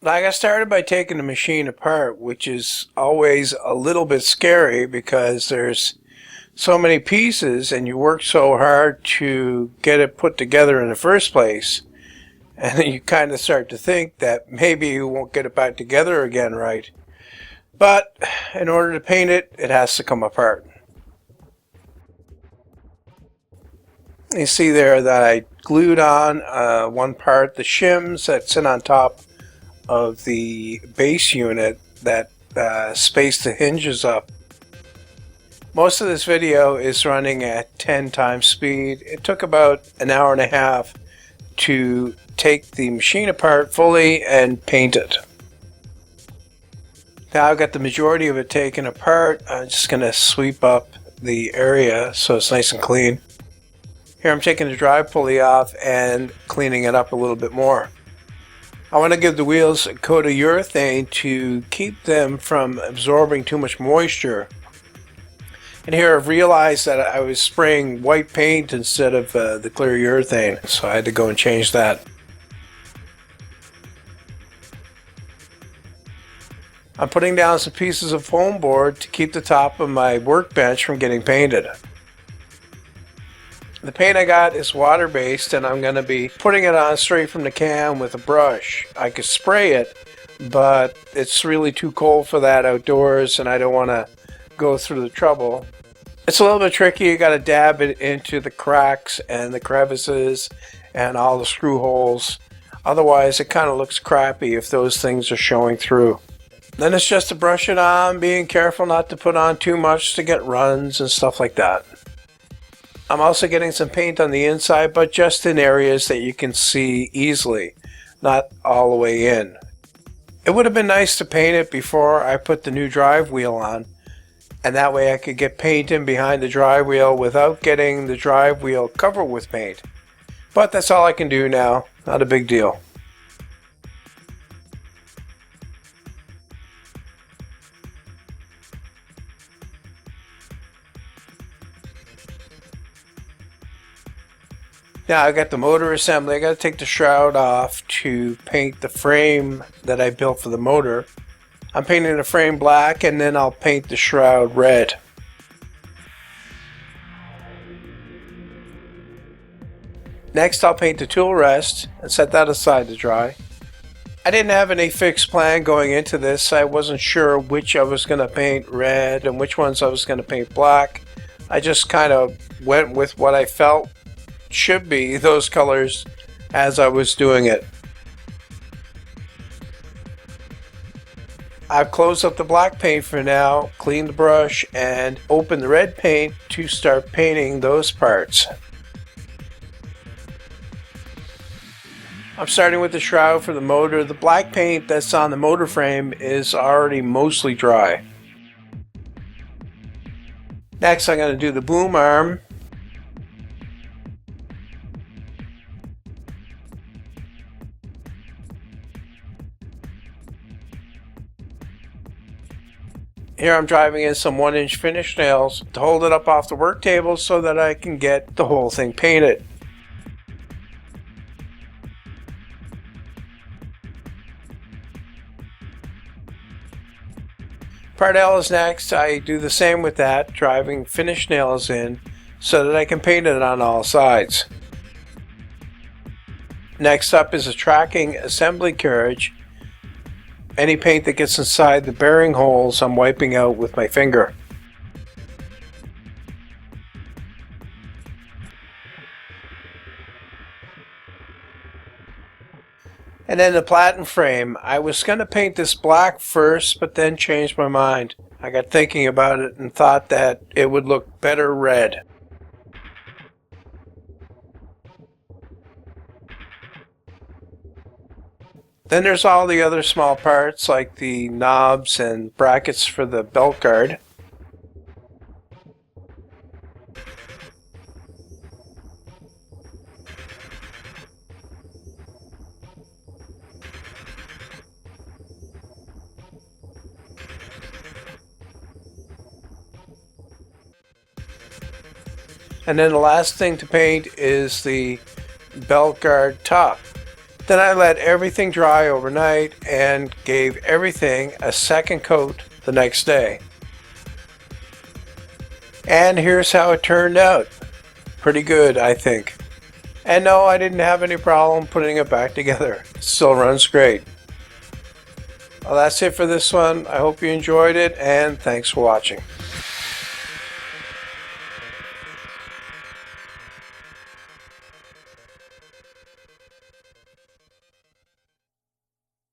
I got started by taking the machine apart, which is always a little bit scary because there's so many pieces and you work so hard to get it put together in the first place. And then you kind of start to think that maybe you won't get it back together again right. But in order to paint it, it has to come apart. You see there that I glued on one part, the shims that sit on top of the base unit that space the hinges up. Most of this video is running at 10 times speed. It took about an hour and a half to take the machine apart fully and paint it. Now I've got the majority of it taken apart. I'm just going to sweep up the area so it's nice and clean. Here I'm taking the drive pulley off and cleaning it up a little bit more. I want to give the wheels a coat of urethane to keep them from absorbing too much moisture. And here I've realized that I was spraying white paint instead of the clear urethane, so I had to go and change that. I'm putting down some pieces of foam board to keep the top of my workbench from getting painted. The paint I got is water-based and I'm going to be putting it on straight from the can with a brush. I could spray it, but it's really too cold for that outdoors and I don't want to go through the trouble. It's a little bit tricky. You got to dab it into the cracks and the crevices and all the screw holes. Otherwise it kind of looks crappy if those things are showing through. Then it's just to brush it on, being careful not to put on too much to get runs and stuff like that. I'm also getting some paint on the inside, but just in areas that you can see easily, not all the way in. It would have been nice to paint it before I put the new drive wheel on, and that way I could get paint in behind the drive wheel without getting the drive wheel covered with paint. But that's all I can do now, not a big deal. Now I got the motor assembly. I got to take the shroud off to paint the frame that I built for the motor. I'm painting the frame black and then I'll paint the shroud red. Next I'll paint the tool rest and set that aside to dry. I didn't have any fixed plan going into this. I wasn't sure which I was going to paint red and which ones I was going to paint black. I just kind of went with what I felt should be those colors as I was doing it. I've closed up the black paint for now, cleaned the brush, and opened the red paint to start painting those parts. I'm starting with the shroud for the motor. The black paint that's on the motor frame is already mostly dry. Next I'm going to do the boom arm. Here I'm driving in some 1-inch finish nails to hold it up off the work table so that I can get the whole thing painted. Part L is next. I do the same with that, driving finish nails in so that I can paint it on all sides. Next up is a tracking assembly carriage. Any paint that gets inside the bearing holes I'm wiping out with my finger. And then the platen frame. I was going to paint this black first, but then changed my mind. I got thinking about it and thought that it would look better red. Then there's all the other small parts like the knobs and brackets for the belt guard. And then the last thing to paint is the belt guard top. Then I let everything dry overnight and gave everything a second coat the next day. And here's how it turned out. Pretty good, I think. And no, I didn't have any problem putting it back together. It still runs great. Well, that's it for this one. I hope you enjoyed it, and thanks for watching.